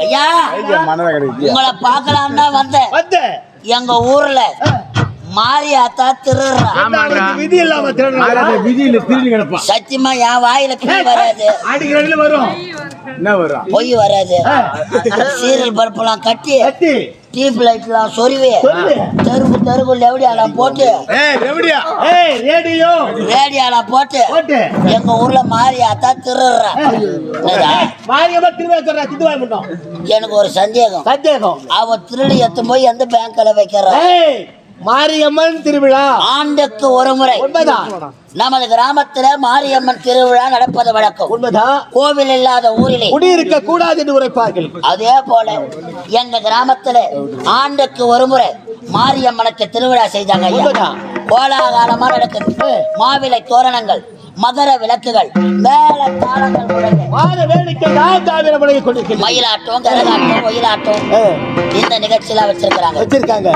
ஐயா உங்களை பார்க்கலாம் தான் வந்தேன். எங்க ஊர்ல மாரியாத்தா திருடுறா. சத்தியமா என் வாயில பொய் வராது. சீரியல் பருப்பெல்லாம் கட்டி டியூப் லைட் எல்லாம் சொருவி தெருக்கு லெவடியாலாம் போட்டு ரேடியோலாம் போட்டு எங்க ஊர்ல மாரியாத்தா திருடுறா. எனக்கு ஒரு சந்தேகம், அவ திருடி எத்தும் போய் எந்த பேங்க்ல வைக்கிறா? மாரியம்மன் திருவிழா ஆண்டுக்கு ஒரு முறை நமது கிராமத்துல மாரியம்மன் திருவிழா நடப்பது வழக்கம். உண்மைதான். கோவில் இல்லாத ஊரிலே குடியிருக்க கூடாது என்று உரைப்பார்கள். அதே போல எங்க கிராமத்துல ஆண்டுக்கு ஒரு முறை மாரியம்மனுக்கு திருவிழா செய்தாங்க ஐயா. கோலாகாலமா நடக்குது. மாவிலை தோரணங்கள், மகர விளக்குகள், மேல தாளங்கள், மயிலாட்டம், கரகாட்டம், ஒயிலாட்டம் இந்த நிகழ்ச்சியெல்லாம் வச்சிருக்காங்க.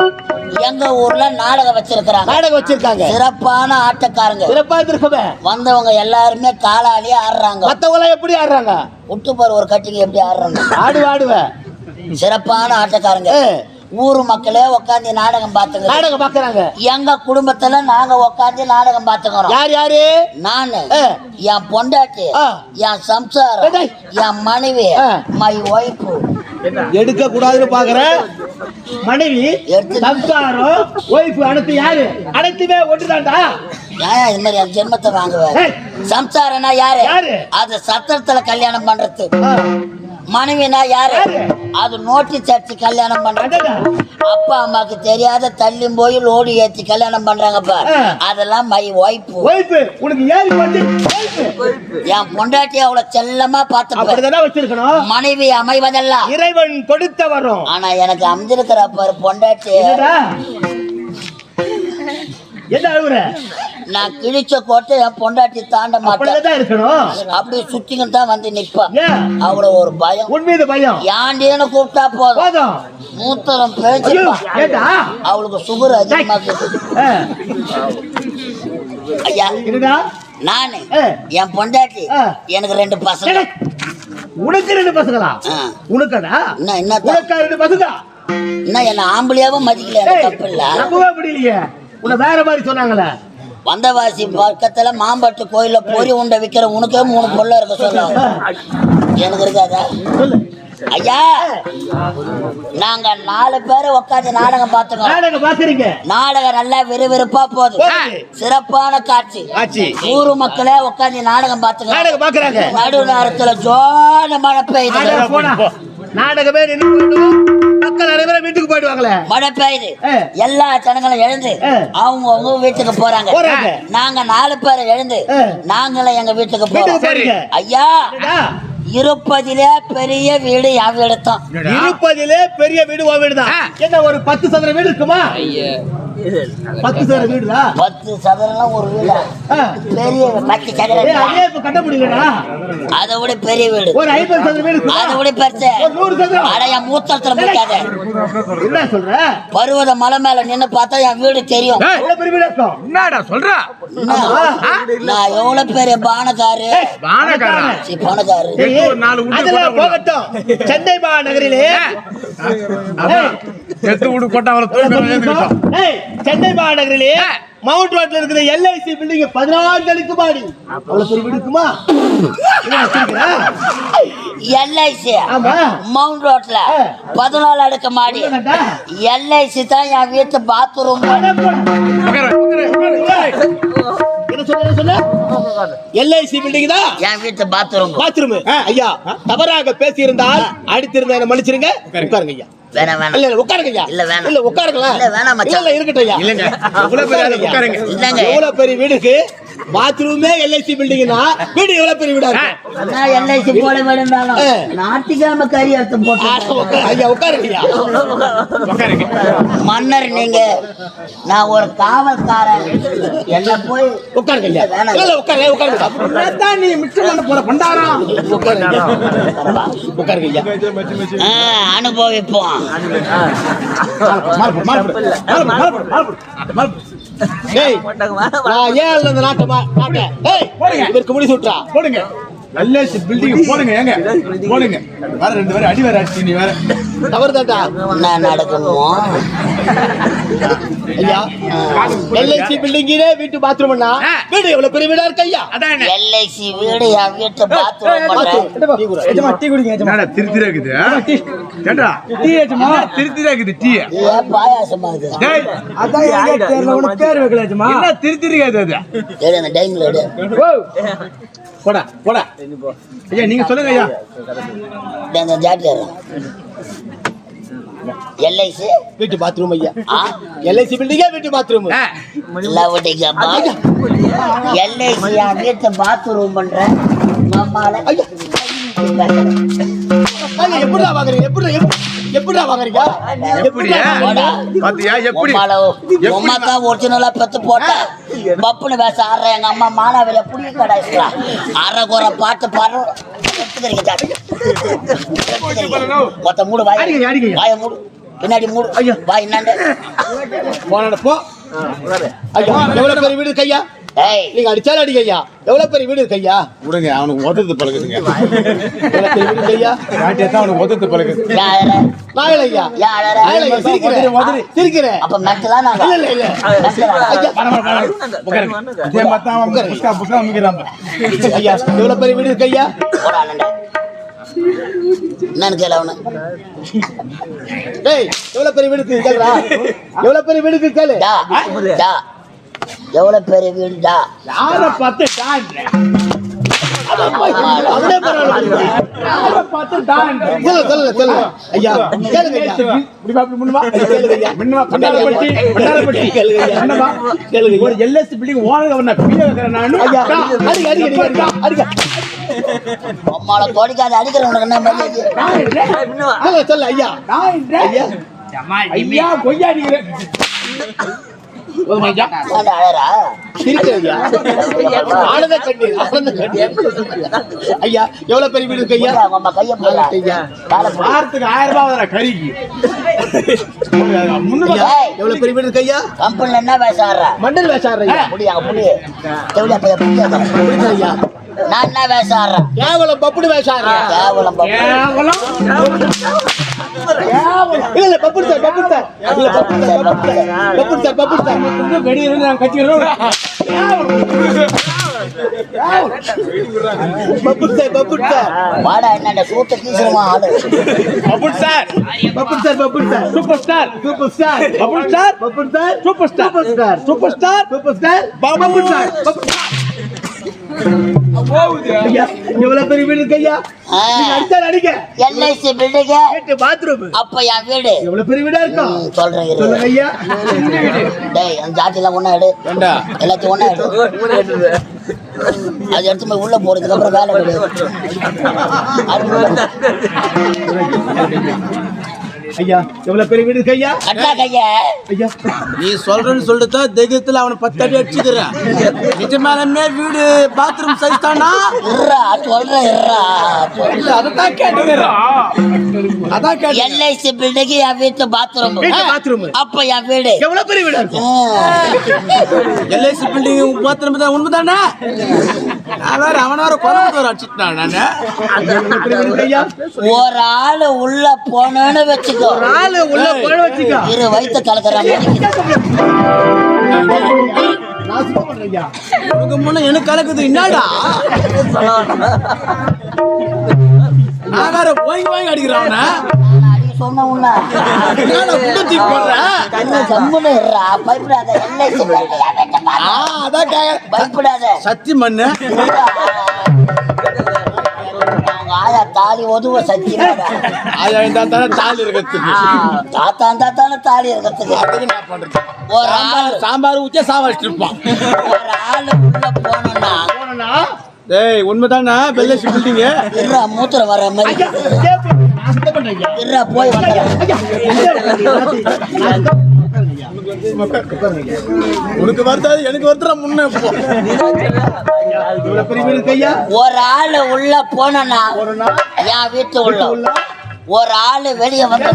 எங்க ஊர்ல நாடகம் வச்சிருக்காங்க. சிறப்பான ஆட்டக்காரங்க. வந்தவங்க எல்லாருமே காலாலேயே ஆடுறாங்க. மத்தவங்க எப்படி ஆடுறாங்க? விட்டுப்பாரு ஒரு கட்டிங்க எப்படி ஆடுறாங்க. ஆடுவேன். சிறப்பான ஆட்டக்காரங்க. ஊரு மக்களே உட்காந்து நாடகம் பாத்துக்கிறாங்க. எங்க குடும்பத்துல நாங்க உட்காந்து நாடகம் பாத்துக்கிறோம். யாரு? நானு, என் பொண்டாட்டி, என் சம்சாரம், என் மனைவி, மை ஒய்ஃப். எடுக்க கூடாதுன்னு பாக்குறேன். மனைவி, சம்சாரம், ஒய்ஃப் அனைத்து யாரு? அனைத்துமே ஒன்றுதான்டா. இந்த மாதிரி என் ஜென்மத்தை வாங்குவேன். சம்சாரம்னா யாரு? அது சத்திரத்துல கல்யாணம் பண்றது. மனைவினா யாரு? அது நோட்டீஸ் அடிச்சு கல்யாணம் பண்றாங்க. அப்பா அம்மாக்கு தெரியாத தள்ளியும் போய் லோடு ஏற்றி கல்யாணம் பண்றாங்கப்பா. அதெல்லாம் மை ஒய்ஃப். என் பொண்டாட்டி அவ்வளவு செல்லமா பார்த்து மனைவி அமைவதெல்லாம் இறைவன் கொடுத்த வரும். ஆனா எனக்கு அமைஞ்சிருக்கிற பாரு பொண்டாட்டி. நான் கிழிச்ச கோட்டை என் பொண்டாட்டி தாண்ட மாட்டேன். அப்படியே சுத்திக்கிட்டு தான் வந்து நிப்பான். அவ்வளவு ஒரு பயம். உண்மையில பயம். யாண்டின்னு கூப்பிட்டா போதும் மூத்தரம் பேச்சு. அவளுக்கு சுகர் அதிகமா ஐயா. நானு, என் பொண்டாட்டி, எனக்கு 2 பசங்க. உனக்கு 2 பசங்களா? உனக்கடா என்ன 2 பசங்க? என்ன என்ன ஆம்பளையாவும் மதிக்கல? தப்பு இல்ல. உன்னை வேற மாதிரி சொன்னாங்களே. வந்தவாசி பக்கத்துல மாம்பட்டு கோயில பொறி உண்டை விக்கிற உனக்கே 3 பொருள் இருக்க சொல்லுவாங்க. எனக்கு இருக்காதா ஐயா? நாங்க 4 பேர் உட்காந்து நாடகம் பாத்துக்கோங்க. நாடகம் நல்லா விறுவிறுப்பா போகுது. சிறப்பான காட்சி. ஊரு மக்களே உட்காந்து நாடகம் பாத்துக்கோங்க. நடு நேரத்துல ஜோன மழை பெய்யுது. நாடகமே மக்கள் அனைவரும் வீட்டுக்கு போயிடுவாங்களே. மழை பெய்யுது. எல்லா ஜனங்களும் எழுந்து அவங்க வீட்டுக்கு போறாங்க. நாங்க 4 பேர் எழுந்து நாங்களும் எங்க வீட்டுக்கு போறோம். ஐயா, இருப்பதிலே பெரிய வீடு என் வீடு தான். இருப்பதிலே பெரிய வீடு உன் வீடு தான். என்ன ஒரு 10 சதுர வீடு இருக்குமா? 10 சதுர வீடுடா. 10 சதுரம்லாம் ஒரு வீடா? பெரிய 10 சதுரம் அதே இப்ப கட்ட முடியலடா. அதை விட பெரிய வீடு ஒரு 50 சதுர வீடு இருக்குமா? அதை விட பெருசு. 100 சதுரம். அட என் மூத்தத்துல முடிக்காத. என்ன சொல்ற? பருவத மலை மேல நின்னு பார்த்தா என் வீடு தெரியும். எவ்வளவு பெரிய வீடு இருக்கும்? என்னடா சொல்ற? நான் எவ்வளவு பெரிய பானக்காரு. பானக்காரு அதெல்லாம் போகட்டும். சென்னை மாநகரிலே சென்னை மாநகரிலே மவுண்ட் ரோட்ல இருக்கிற எல்ஐசி பில்டிங் 14 அடுக்கு மாடி. அவ்வளவு பெரிய வீடு இருக்குமா? எல்ஐசி மவுண்ட் ரோட்ல 14 அடுக்கு மாடி. எல்ஐசி தான் என் வீட்டு பாத்ரூம். எல்ஐசி பில்டிங் தான் என் வீட்டு பாத்ரூம். ஐயா, தவறாக பேசி இருந்தால் அடித்திருந்த மன்னிச்சிருங்க. உட்காருங்க ஐயா. வேணாம். இல்ல உட்காருங்க ஐயா. இல்ல உட்காருங்களா? இல்ல வேணாம் மச்சான். இல்ல இருக்கட்டும் ஐயா. இல்லங்க. எவ்வளவு பெரிய வீடுக்கு பாத்ரூமே எல்ஐசி பில்டிங்னா வீடு எவ்வளவு பெரிய வீடா இருக்கு? நான் எல்ஐசி போட வேண்டாம். நாட்டிக்காம கறி எடுத்து போட்டு ஐயா உட்காருங்க ஐயா. உட்காருங்க. மன்னர் நீங்க, நான் ஒரு காவல்காரன். என்ன போய் உட்காருங்க ஐயா. இல்ல உட்காருங்க. அப்படிதான் நீ மிச்சம் பண்ண போற பண்டாரம். உட்காருங்க ஐயா. அனுபவிப்போம். இவருக்கு முடி சுட்டா போடுங்க. எல்ஐசி பில்டிங் போடுங்க ஏங்க போடுங்க வேற 2 பேரும் அடி வேற அடிச்சு நீ வேற தவறு தாண்டா என்ன நடக்குமோ ஐயா எல்ஐசி பில்டிங்கிலே வீட்டு பாத்ரூம்னா வீடு எவ்வளவு பெரிய வீடா இருக்கு ஐயா அதான் எல்ஐசி வீடு என் வீட்டு பாத்ரூம் ஏஜமா டீ குடிங்க ஏஜமா என்னடா திருத்திரா இருக்குது கேட்டா டீ ஏஜமா திருத்திரா இருக்குது டீ ஏன் பாயாசமா இது டேய் அதான் எங்க பேர்ல உனக்கு பேர் வைக்கல ஏஜமா என்ன திருத்திரா இது ஏய் அந்த டைம்ல எடு போடா போடா ஐயா நீங்க சொல்லுங்க ஐயா அந்த ஜாக்கெட் எல்ஐசி வீட்டு பாத்ரூம் ஐயா எல்ஐசி பில்டிங்கே வீட்டு பாத்ரூம் லவடிங்க பா எல்ஐசி வீட்டு பாத்ரூம் பண்ற மாமால ஐயா எப்படிடா வாங்குறீங்க எப்படிடா வாங்குறீங்க பாத்தியா எப்படி உமாக்கா ஒரிஜினலா பெத்து போட்ட பப்புனு பேச ஆடுற எங்க அம்மா மானாவில புடிக்க கடாய்ச்சா அரைகுறை பாட்டு பாடுறோம் மொத்த மூடு வாய மூடு பின்னாடி மூடு வாய் என்னாண்டு போ ஐயா எவ்வளவு பெரிய வீடு கையா நீங்க அடிச்சாலும் அடிக்க ஐயா எவ்வளவு பெரிய வீடு இருக்கு ஐயா விடுங்க அவனுக்கு ஒத்தத்து பழகுதுங்க எவ்வளவு பெரிய வீடு ஐயா காட்டியா அவனுக்கு ஒத்தத்து பழகுது நாயல ஐயா சிரிக்கிறேன் அப்ப மெட்டலா நான் இல்ல இல்ல இதே மத்தாம புஸ்கா புஸ்கா முகிராம ஐயா எவ்வளவு பெரிய வீடு இருக்கு ஐயா என்னன்னு கேள அவனு டேய் எவ்வளவு பெரிய வீடு இருக்கு கேளுடா எவ்வளவு பெரிய வீடு இருக்கு கேளு எவ்வளவு பெரிய வீடுடா யார பார்த்து டான் அவனே பரவாயில்லை யார பார்த்து டான் சொல்ல ஐயா கேளுங்க ஐயா இப்படி முன்னமா கேளுங்க ஐயா முன்னமா பண்டாரப்பட்டி கேளுங்க ஐயா முன்னமா கேளுங்க ஒரு எல்எஸ் பில்டிங் ஓனர் அவன பிய வைக்கறேன் நான் ஐயா அடிக்க அம்மால தோடிக்காத அடிக்கிற உனக்கு என்ன மரியாதை சொல்ல ஐயா ஐயா ஐயா கொய்யா அடிக்கிறேன் ஐயா எவ்வளவு பெரிய வீடு இருக்கு ஐயா வாரத்துக்கு 1000 ரூபாய் கறிக்கு எவ்வளவு பெரிய வீடு இருக்கு ஐயா கம்பெனில என்ன பேசாடுற மண்டல் பேசாடுற ஐயா முடியாங்க புடி ஐயா நான் என்ன பேசாடுறேன் கேவலம் பப்புடு பேசாடுறேன் இல்ல பப்புடு சார் வெடி இருந்து நான் கட்டிக்கிறோம் பப்புடு சார் வாடா என்ன சூத்த கீசுறமா ஆளு Pappudu sir super star Pappudu sir super star Pappudu sir எவ்வளவு பெரிய வீடு இருக்கு ஐயா அடிக்க எல்ஐசி பில்டிங் வீட்டு பாத்ரூம் அப்ப என் வீடு எவ்வளவு பெரிய வீடா இருக்கும் சொல்றேன் ஐயா டேய் அந்த ஜாட்டிலாம் ஒண்ணா எடு எல்லாத்தையும் ஒண்ணா எடு அது எடுத்து போய் உள்ள போறதுக்கு அப்புறம் வேலை கிடையாது ஐயா எவ்வளவு பெரிய வீடு இருக்கு ஐயா அண்ணா கையா ஐயா நீ சொல்றேன்னு சொல்லிட்டு தைரியத்துல அவனை 10 அடி அடிச்சுக்கிறேன் நிஜமாலுமே வீடு பாத்ரூம் சைஸ் தானா அதான் கேட்டு எல்ஐசி பில்டிங் என் வீட்டு பாத்ரூம் அப்ப என் வீடு எவ்வளவு பெரிய வீடு இருக்கும் எல்ஐசி பில்டிங் பாத்ரூம் தான் உண்மைதானே நான் வேற அவன வேற குறைஞ்சு அடிச்சுட்டான் நானு ஒரு ஆளு உள்ள போனேன்னு வச்சுக்கோ இரு வயிற்ற கலக்கிற முன்ன எனக்கு கலக்குது என்னடா நான் வேற வாங்கி அடிக்கிறான் சொன்ன உன்ன பயப்படாத சத்தி மண்ணு ஆயா தாலி ஒதுவ சத்தியம் ஆயா தானே தாலி இருக்கிறதுக்கு தாத்தா தானே தாலி இருக்கிறதுக்கு ஒரு ஆள் சாம்பார் ஊச்சா சாவாச்சிட்டு இருப்பான் ஒரு ஆளு உள்ள போனோம்னா டேய் உண்மைதானே பெல்லஸ் பில்டிங் இருடா மூத்திர வர மாதிரி இருடா போய் உனக்கு வருதா எனக்கு வருதுடா முன்ன ஒரு ஆளு உள்ள போனா என் வீட்டு உள்ள ஒரு ஆளு வெளியே வந்து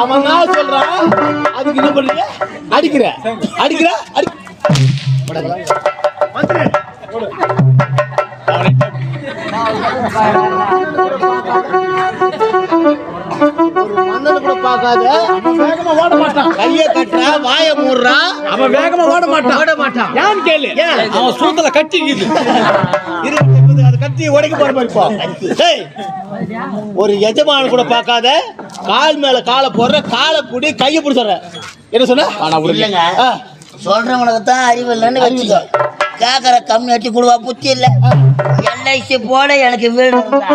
அவன் தான் சொல்றான், அதுக்கு என்ன பண்றீங்க? அடிக்கிற அடிக்கிற அடி வேகமா ஓட மாட்டான். கைய கட்டுறா, வாய மூடுறா, அவன் வேகமா ஓட மாட்டான். ஓட மாட்டான். ஏன்னு கேளு. அவன் சூத்துல கட்டிக்குது. அது கட்டி உடைக்க போற மாதிரி இப்போ. டேய், ஒரு எஜமான கூட பார்க்காத, கால் மேல காலை போடுற, காலை புடி, கையை பிடிச்சற. என்ன சொன்ன? இல்லைங்க, சொல்றவனுக்கு தான் அறிவு இல்லைன்னு வச்சுக்கோ. கேக்குற கம்மி அட்டி கொடுவா, புத்தி இல்ல. எல்ஐசி போல எனக்கு வீடு இருந்தா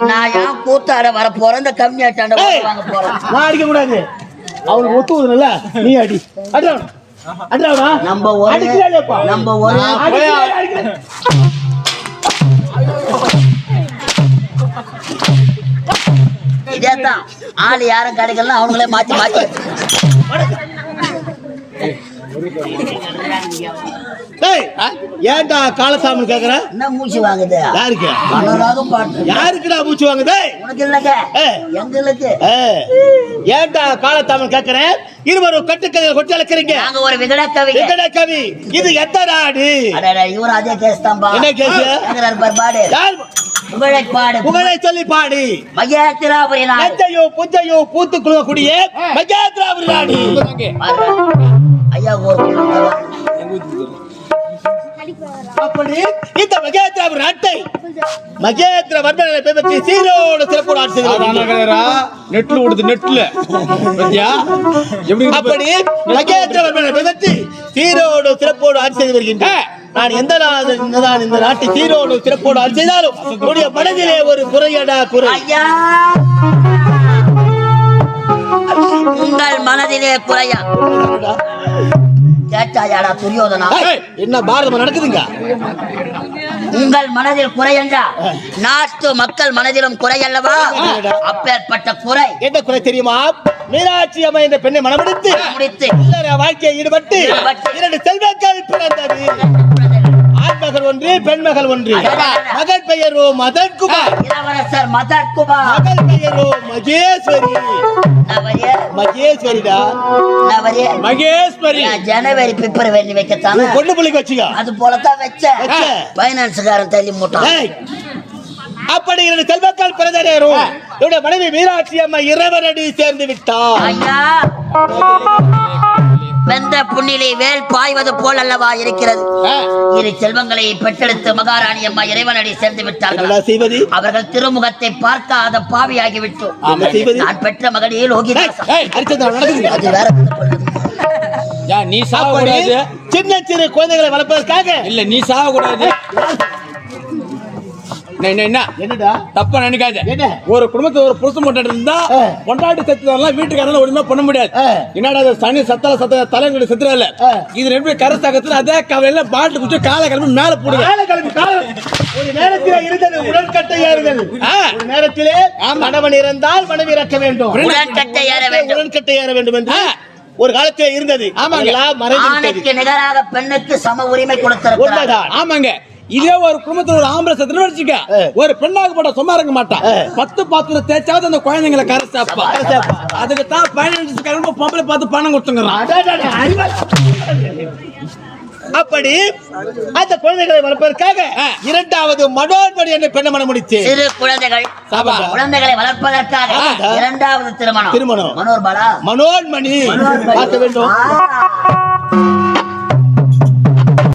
நான் ஏன் கூத்தாட வர போறேன்? இந்த கம்மி அட்டாண்ட வாங்க போறேன். நான் அடிக்க கூடாது, அவனுக்கு ஒத்துவதுல நீ அடி. அடிடா அடிடா. நம்ம ஒரு இதேதான் ஆள் யாரும் கிடைக்கலாம், அவங்களே மாத்தி மாத்தி. ஏன்டா காலசாமி கேக்குற? என்ன மூச்சு வாங்குது? யாருக்கு? மனோராகம் பாட்டு. யாருக்குடா மூச்சு வாங்குது? உனக்கு இல்லங்க, எங்களுக்கு. ஏன்டா காலசாமி கேக்குறேன்? இருவரும் கட்டுக்கதையை கொட்டி அழைக்கிறீங்க. நாங்க ஒரு விகடக்கவி. விகடக்கவி. இது எந்த நாடு? இவரும் அதே கேஸ் தான்பா. என்ன கேஸ்? பாடு புகழைப்பாடு. புகழை சொல்லி பாடி. மகேந்திராபுரி நாடு. நெஞ்சையோ புஞ்சையோ பூத்து குழுவக்கூடிய மகேந்திராபுரி நாடு. ஐயா ஒரு அப்படி இந்த மகேந்திராபுரி நாட்டை மகேந்திர வர்மனை பற்றி சீரோடு சிறப்போடு ஆட்சி நெட்ல ஓடுது, நெட்ல. அப்படி மகேந்திர வர்மனை பற்றி சீரோடு சிறப்போடு ஆட்சி செய்து வருகின்றேன். நான் எந்த இந்த நாட்டை சீரோடு சிறப்போடு ஆட்சி செய்தாலும் உடைய மனதிலே ஒரு குறையடா குறை. ஐயா, உங்கள் மனதிலே குறையா? கேட்டாயாடா துரியோதனா? என்ன பாரதம் நடக்குதுங்க? உங்கள் மனதில் குறை என்றா நாட்டு மக்கள் மனதிலும் குறை அல்லவா? அப்பேற்பட்ட குறை. என்ன குறை தெரியுமா? மீனாட்சி அம்மா என்ற பெண்ணை மனமெடுத்து முடித்து வாழ்க்கையை ஈடுபட்டு 2 செல்வங்கள் பிறந்தது. ஆண்மகள் ஒன்று, பெண்மகள் ஒன்று. மகன் பெயரோ மதன்குமார். இளவரசர் மதன்குமார். மகள் பெயரோ மகேஸ்வரி. மகேஸ்வரிடா, மகேஸ்வரி. ஜனவரி பிப்ரவரி வைக்கத்தானே பொண்ணு பிள்ளைக்கு வச்சுக்க. அது போலதான் வச்ச பைனான்ஸ்காரன் தள்ளி மூட்டான். அப்படி 2 செல்வங்கள் பிறந்தேரும் என்னுடைய மனைவி மீனாட்சி அம்மா இறைவனடி சேர்ந்து விட்டார். ஐயா, வெந்த புண்ணிலே வேல் பாய்வது போல் அல்லவா இருக்கிறது. 2 செல்வங்களை பெற்றெடுத்து மகாராணி அம்மா இறைவனடி சேர்ந்து விட்டார்கள். அவர்கள் திருமுகத்தை பார்க்காத பாவியாகிவிட்டு நான் பெற்ற மகனே லோகிதாசன். அது வேற. நீ சாகக்கூடாது. சின்ன சின்ன குழந்தைகளை வளர்ப்பதற்காக இல்ல, நீ சாகக்கூடாது. என்னடா தப்பா நினைக்காத. என்ன? ஒரு குடும்பத்துல ஒரு புருஷன் பொண்டாட்டி இருந்தா பொண்டாட்டி செத்துலாம் வீட்டுக்காரங்க ஒண்ணுமே பண்ண முடியாது. என்னடா சனி சத்தல தலைங்களை செத்துறல. இது 2 கரை சாகத்துல அதே கவலையில பாட்டில் குடிச்சு காலை கிளம்பி மேல போடுங்க. ஒரு நேரத்திலே இருந்தது உடன்கட்டை ஏறுதல். ஒரு நேரத்திலே கணவன் இறந்தால் மனைவி இறக்க வேண்டும், உடன்கட்டை ஏற வேண்டும் என்று ஒரு காலத்திலே இருந்தது. ஆணுக்கு நிகராக பெண்ணுக்கு சம உரிமை கொடுத்திருக்கிறார். ஆமாங்க. இதே ஒரு குடும்பத்துல ஒரு ஆம்பளை சத்துன்னு வச்சுக்க, ஒரு பெண்ணாக போட்ட சும்மா இருக்க மாட்டான். 10 பாத்திரம் தேய்ச்சாவது அந்த குழந்தைங்களை கரை சாப்பா. அதுக்கு தான் 15 பொம்பளை பார்த்து பணம் கொடுத்துங்கிறான். அப்படி அந்த குழந்தைகளை வளர்ப்பதற்காக 2வது மனோன்மணி என்ற பெண்ணை மனம் முடிச்சு. சிறு குழந்தைகளை வளர்ப்பதற்காக 2வது திருமணம். மனோன்மணி பார்க்க வேண்டும்.